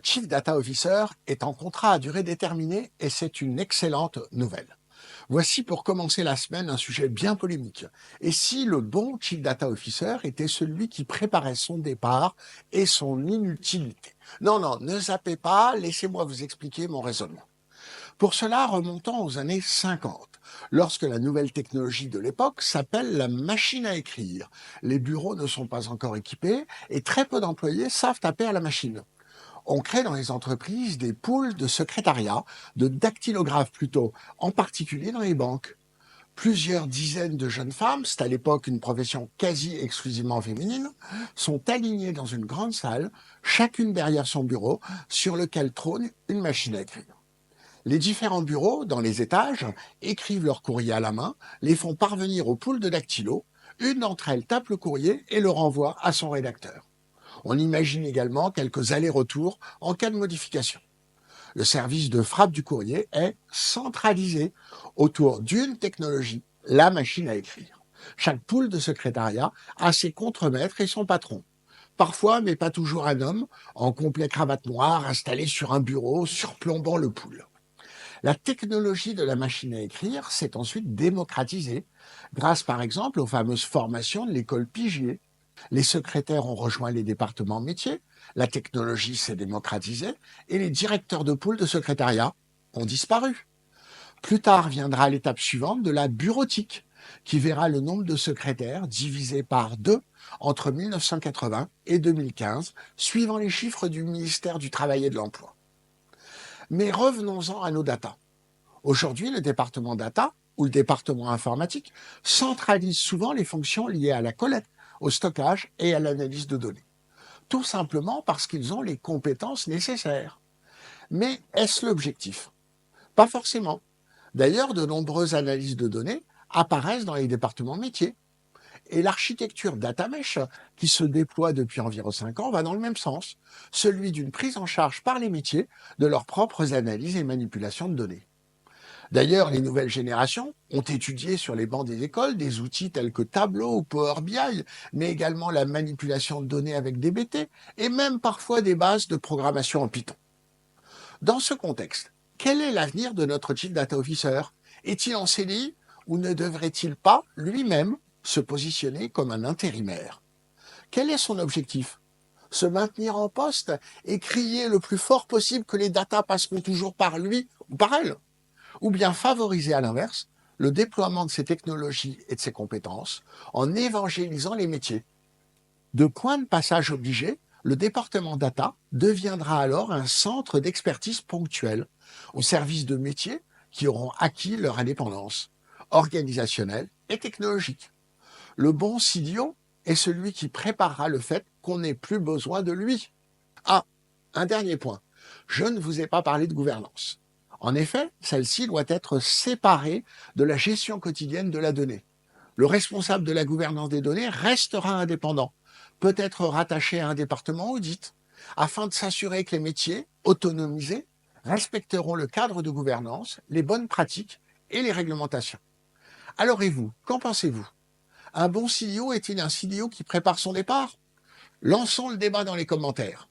Chief Data Officer est en contrat à durée déterminée et c'est une excellente nouvelle. Voici pour commencer la semaine un sujet bien polémique. Et si le bon Chief Data Officer était celui qui préparait son départ et son inutilité? Non, non, ne zappez pas, laissez-moi vous expliquer mon raisonnement. Pour cela, remontons aux années 50, lorsque la nouvelle technologie de l'époque s'appelle la machine à écrire. Les bureaux ne sont pas encore équipés et très peu d'employés savent taper à la machine. On crée dans les entreprises des pools de secrétariat, de dactylographes plutôt, en particulier dans les banques. Plusieurs dizaines de jeunes femmes, c'est à l'époque une profession quasi exclusivement féminine, sont alignées dans une grande salle, chacune derrière son bureau, sur lequel trône une machine à écrire. Les différents bureaux, dans les étages, écrivent leurs courriers à la main, les font parvenir au pool de dactylo, une d'entre elles tape le courrier et le renvoie à son rédacteur. On imagine également quelques allers-retours en cas de modification. Le service de frappe du courrier est centralisé autour d'une technologie, la machine à écrire. Chaque pool de secrétariat a ses contremaîtres et son patron. Parfois, mais pas toujours un homme, en complet cravate noire, installé sur un bureau, surplombant le pool. La technologie de la machine à écrire s'est ensuite démocratisée, grâce par exemple aux fameuses formations de l'école Pigier. Les secrétaires ont rejoint les départements métiers, la technologie s'est démocratisée et les directeurs de pôle de secrétariat ont disparu. Plus tard viendra l'étape suivante de la bureautique, qui verra le nombre de secrétaires divisé par 2 entre 1980 et 2015, suivant les chiffres du ministère du Travail et de l'Emploi. Mais revenons-en à nos data. Aujourd'hui, le département data ou le département informatique centralise souvent les fonctions liées à la collecte, au stockage et à l'analyse de données. Tout simplement parce qu'ils ont les compétences nécessaires. Mais est-ce l'objectif? Pas forcément. D'ailleurs, de nombreuses analyses de données apparaissent dans les départements métiers. Et l'architecture data mesh, qui se déploie depuis environ 5 ans, va dans le même sens, celui d'une prise en charge par les métiers de leurs propres analyses et manipulations de données. D'ailleurs, les nouvelles générations ont étudié sur les bancs des écoles des outils tels que Tableau ou Power BI, mais également la manipulation de données avec DBT et même parfois des bases de programmation en Python. Dans ce contexte, quel est l'avenir de notre Chief Data Officer? Est-il en CDI ou ne devrait-il pas lui-même se positionner comme un intérimaire? Quel est son objectif? Se maintenir en poste et crier le plus fort possible que les datas passeront toujours par lui ou par elle? Ou bien favoriser à l'inverse le déploiement de ces technologies et de ces compétences en évangélisant les métiers. De point de passage obligé, le département data deviendra alors un centre d'expertise ponctuelle au service de métiers qui auront acquis leur indépendance organisationnelle et technologique. Le bon CDO est celui qui préparera le fait qu'on n'ait plus besoin de lui. Ah, un dernier point. Je ne vous ai pas parlé de gouvernance. En effet, celle-ci doit être séparée de la gestion quotidienne de la donnée. Le responsable de la gouvernance des données restera indépendant, peut être rattaché à un département audit, afin de s'assurer que les métiers, autonomisés, respecteront le cadre de gouvernance, les bonnes pratiques et les réglementations. Alors et vous, qu'en pensez-vous? Un bon CDO est-il un CDO qui prépare son départ? Lançons le débat dans les commentaires.